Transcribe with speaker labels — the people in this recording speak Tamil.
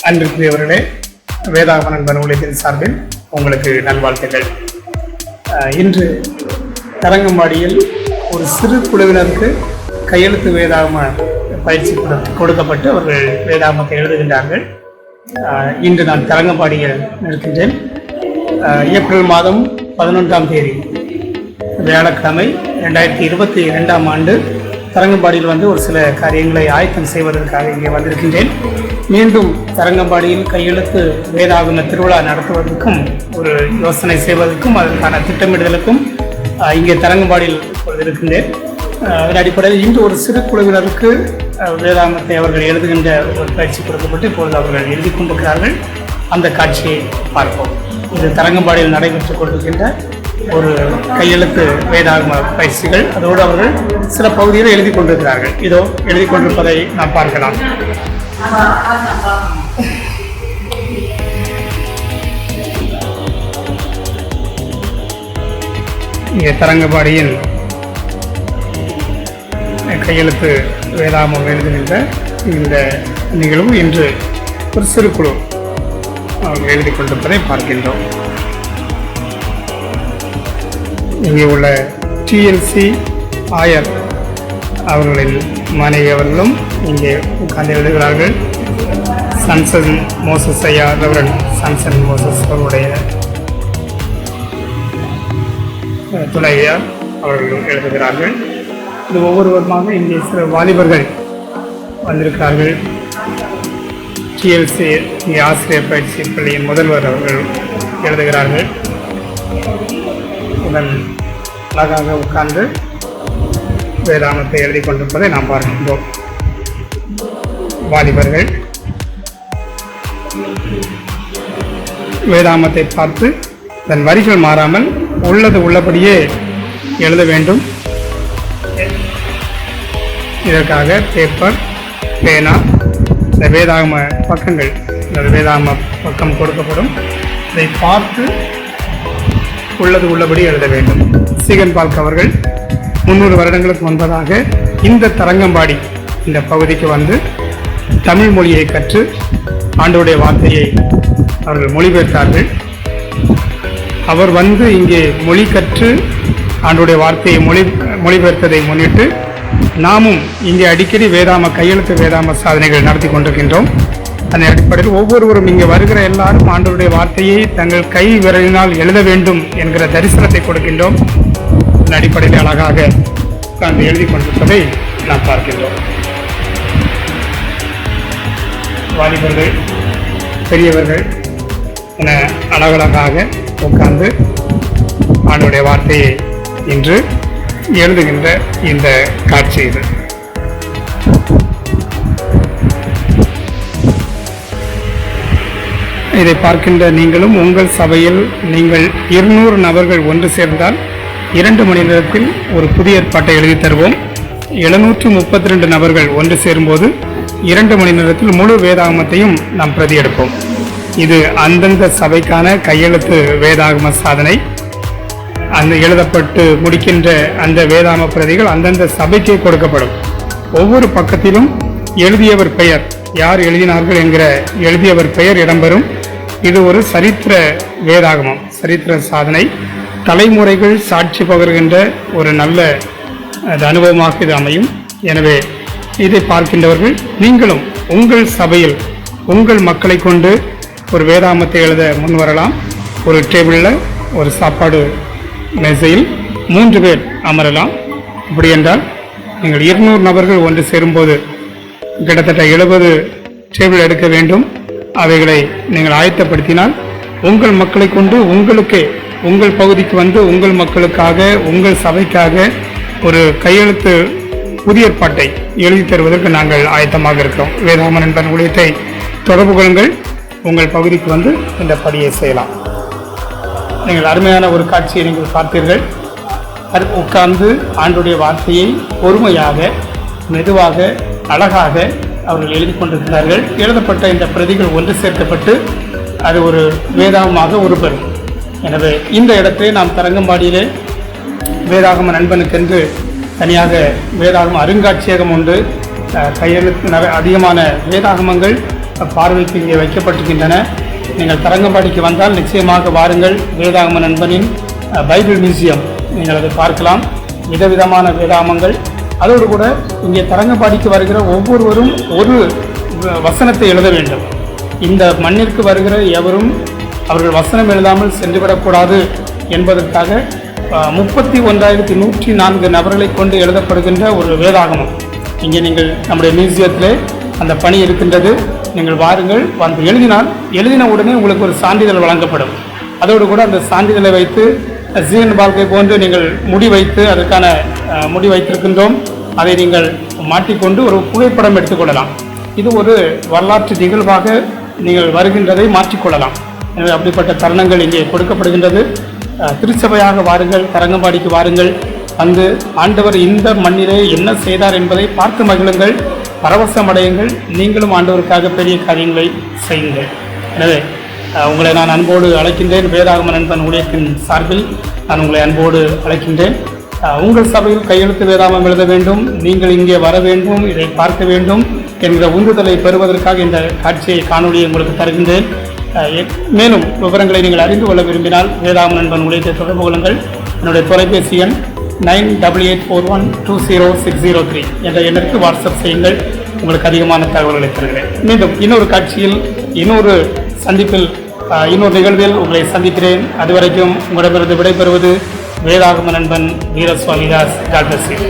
Speaker 1: அன்பிற்குரியவர்களே, வேதாகம நண்பன் ஊழியத்தின் சார்பில் உங்களுக்கு நல்வாழ்த்துக்கள். இன்று தரங்கம்பாடியில் ஒரு சிறு குழுவினருக்கு கையெழுத்து வேதாகம பயிற்சி கொடுக்கப்பட்டு அவர்கள் வேதாகமத்தை எழுதுகின்றார்கள். இன்று நான் தரங்கம்பாடியில் இருக்கின்றேன். ஏப்ரல் மாதம் 11ஆம் தேதி வியாழக்கிழமை 2022ஆம் ஆண்டு தரங்கம்பாடியில் ஒரு சில காரியங்களை ஆயத்தம் செய்வதற்காக இங்கே வந்திருக்கின்றேன். மீண்டும் தரங்கம்பாடியில் கையெழுத்து வேதாகம திருவிழா நடத்துவதற்கும் ஒரு யோசனை செய்வதற்கும் அதற்கான திட்டமிடுதலுக்கும் இங்கே தரங்கம்பாடியில் இருக்கின்றேன். அதன் அடிப்படையில் இன்று ஒரு சிறு குழுவினருக்கு வேதாகமத்தை அவர்கள் எழுதுகின்ற ஒரு பயிற்சி கொடுக்கப்பட்டு இப்பொழுது அவர்கள் எழுதி கொண்டிருக்கிறார்கள். அந்த காட்சியை பார்ப்போம். இது தரங்கம்பாடியில் நடைபெற்றுக் கொண்டிருக்கின்ற ஒரு கையெழுத்து வேதாகம பயிற்சிகள். அதோடு அவர்கள் சில பகுதியில் எழுதி கொண்டிருக்கிறார்கள். இதோ எழுதி கொண்டிருப்பதை நாம் பார்க்கலாம். இங்கே தரங்கம்பாடியில் கையெழுத்து வேதாகமம் எழுதுகின்ற இந்த நிகழ்வு இன்று ஒரு சிறு குழு அவர்கள் எழுதி கொண்டிருப்பதை பார்க்கின்றோம். இங்கே உள்ள டிஎல்சி ஆயர் அவர்களின் மனைவி அவர்களும் இங்கே உட்கார்ந்து எழுதுகிறார்கள். சன்சன் மோசஸ் ஐயா ரெவரண்ட் சன்சன் மோசஸ் அவருடைய துணையார் அவர்கள் எழுதுகிறார்கள். இது ஒவ்வொருவருமாக இங்கே சில வாலிபர்கள் வந்திருக்கிறார்கள். டிஎல்சி ஆசிரியர் பயிற்சி பள்ளியின் முதல்வர் அவர்கள் எழுதுகிறார்கள். உடன் அழகாக உட்கார்ந்து வேதாகமத்தை எழுதி கொண்டிருப்பதை நாம் பார்க்கின்றோம். வாலிபர்கள் வேதாகமத்தை பார்த்து தன் வரிகள் மாறாமல் உள்ளது உள்ளபடியே எழுத வேண்டும். இதற்காக பேப்பர், பேனா, இந்த வேதாகம பக்கங்கள், இந்த வேதாகம பக்கம் கொடுக்கப்படும். இதை பார்த்து உள்ளது உள்ளபடி எழுத வேண்டும். சீகன் பால்க் அவர்கள் 300 வருடங்களுக்கு முன்பதாக இந்த தரங்கம்பாடி இந்த பகுதிக்கு வந்து தமிழ் மொழியை கற்று ஆண்டவருடைய வார்த்தையை அவர்கள் மொழிபெயர்த்தார்கள். அவர் வந்து இங்கே மொழி கற்று ஆண்டவருடைய வார்த்தையை மொழிபெயர்த்ததை முன்னிட்டு நாமும் இங்கே அடிக்கடி கையெழுத்து வேதாகம சாதனைகள் நடத்தி கொண்டிருக்கின்றோம். அதன் அடிப்படையில் ஒவ்வொருவரும் இங்கே வருகிற எல்லாரும் ஆண்டவருடைய வார்த்தையை தங்கள் கை விரலினால் எழுத வேண்டும் என்கிற தரிசனத்தை கொடுக்கின்றோம். அதன் அடிப்படையில் அழகாக உட்கார்ந்து எழுதி கொண்டிருப்பதை நாம் பார்க்கின்றோம். வாலிபர்கள், பெரியவர்கள் என அழகழகாக உட்கார்ந்து ஆண்டவருடைய வார்த்தையை இன்று எழுதுகின்ற இந்த காட்சி இது. இதை பார்க்கின்ற நீங்களும் உங்கள் சபையில் நீங்கள் 200 நபர்கள் ஒன்று சேர்ந்தால் 2 மணி நேரத்தில் ஒரு புதிய ஏற்பாட்டை எழுதி தருவோம். 732 நபர்கள் ஒன்று சேரும்போது 2 மணி நேரத்தில் முழு வேதாகமத்தையும் நாம் பிரதி எடுப்போம். இது அந்தந்த சபைக்கான கையெழுத்து வேதாகம சாதனை. அந்த எழுதப்பட்டு முடிக்கின்ற அந்த வேதாகம பிரதிகள் அந்தந்த சபைக்கே கொடுக்கப்படும். ஒவ்வொரு பக்கத்திலும் எழுதியவர் பெயர், யார் எழுதினார்கள் என்கிற எழுதியவர் பெயர் இடம்பெறும். இது ஒரு சரித்திர வேதாகமம், சரித்திர சாதனை. தலைமுறைகள் சாட்சி பகர்கின்ற ஒரு நல்ல அனுபவமாக இது அமையும். எனவே இதை பார்க்கின்றவர்கள் நீங்களும் உங்கள் சபையில் உங்கள் மக்களை கொண்டு ஒரு வேதாகமத்தை எழுத முன் வரலாம். ஒரு டேபிளில் ஒரு சாப்பாடு மேசையில் 3 பேர் அமரலாம். அப்படி என்றால் நீங்கள் 200 நபர்கள் ஒன்று சேரும்போது கிட்டத்தட்ட 70 டேபிள் எடுக்க வேண்டும். அவைகளை நீங்கள் ஆயத்தப்படுத்தினால் உங்கள் மக்களை கொண்டு உங்களுக்கே உங்கள் பகுதிக்கு வந்து உங்கள் மக்களுக்காக உங்கள் சபைக்காக ஒரு கையெழுத்து புதிய ஏற்பாட்டை எழுதி தருவதற்கு நாங்கள் ஆயத்தமாக இருக்கிறோம். வேதாகம நண்பன் ஊழியத்தை தொடர்பு கொள்ளுங்கள். உங்கள் பகுதிக்கு வந்து இந்த படியை செய்யலாம். நீங்கள் அருமையான ஒரு காட்சியை நீங்கள் பார்த்தீர்கள். உட்கார்ந்து ஆண்டுடைய வார்த்தையை பொறுமையாக மெதுவாக அழகாக அவர்கள் எழுதி கொண்டிருக்கிறார்கள். எழுதப்பட்ட இந்த பிரதிகள் ஒன்று சேர்க்கப்பட்டு அது ஒரு வேதாகமாக உருப்பெறும். எனவே இந்த இடத்தை நாம் தரங்கம்பாடியிலே வேதாகம நண்பனுக்கென்று தனியாக வேதாகம அருங்காட்சியகம் உண்டு. கையெழுத்து அதிகமான வேதாகமங்கள் பார்வைக்கு இங்கே வைக்கப்பட்டிருக்கின்றன. நீங்கள் தரங்கம்பாடிக்கு வந்தால் நிச்சயமாக வாருங்கள். வேதாகம நண்பனின் பைபிள் மியூசியம் நீங்கள் அதை பார்க்கலாம். விதவிதமான வேதாகமங்கள். அதோடு கூட இங்கே தரங்கம்பாடிக்கு வருகிற ஒவ்வொருவரும் ஒரு வசனத்தை எழுத வேண்டும். இந்த மண்ணிற்கு வருகிற எவரும் அவர்கள் வசனம் எழுதாமல் சென்றுவிடக்கூடாது என்பதற்காக 31,104 நபர்களை கொண்டு எழுதப்படுகின்ற ஒரு வேதாகமம் இங்கே நீங்கள் நம்முடைய மியூசியத்திலே அந்த பணி இருக்கின்றது. நீங்கள் வாருங்கள். வந்து எழுதின உடனே உங்களுக்கு ஒரு சான்றிதழ் வழங்கப்படும். அதோடு கூட அந்த சான்றிதழை வைத்து ஜீவன் வாழ்க்கை போன்று நீங்கள் முடி வைத்து அதற்கான முடி வைத்திருக்கின்றோம். அதை நீங்கள் மாட்டிக்கொண்டு ஒரு புகைப்படம் எடுத்துக்கொள்ளலாம். இது ஒரு வரலாற்று நிகழ்வாக நீங்கள் வருகின்றதை மாற்றிக்கொள்ளலாம். எனவே அப்படிப்பட்ட தருணங்கள் இங்கே கொடுக்கப்படுகின்றது. திருச்சபையாக வாருங்கள், தரங்கம்பாடிக்கு வாருங்கள். வந்து ஆண்டவர் இந்த மண்ணிலே என்ன செய்தார் என்பதை பார்த்து மகிழுங்கள், பரவசமடையுங்கள். நீங்களும் ஆண்டவருக்காக பெரிய காரியங்களை செய்யுங்கள். எனவே உங்களை நான் அன்போடு அழைக்கின்றேன். வேதாகம நண்பன் ஊழியத்தின் சார்பில் நான் உங்களை அன்போடு அழைக்கின்றேன். உங்கள் சபையில் கையெழுத்து வேதாகமம் எழுத வேண்டும், நீங்கள் இங்கே வர வேண்டும், இதை பார்க்க வேண்டும் என்கிற உந்துதலை பெறுவதற்காக இந்த காட்சியை காணொலியை உங்களுக்கு தருகின்றேன். மேலும் விவரங்களை நீங்கள் அறிந்து கொள்ள விரும்பினால் வேதாகம நண்பன் ஊழியத்தை தொடர்பு கொள்ளுங்கள். என்னுடைய தொலைபேசி எண் 9841200603 என்ற எண்ணிற்கு வாட்ஸ்அப் செய்யுங்கள். உங்களுக்கு அதிகமான தகவல்களை தருகிறேன். மீண்டும் இன்னொரு காட்சியில், இன்னொரு சந்திப்பில், இன்னொரு நிகழ்வில் உங்களை சந்திக்கிறேன். அதுவரைக்கும் உங்களிடமிருந்து விடைபெறுவது வேதாகம நண்பன் வீரசுவாமிதாஸ். God bless you.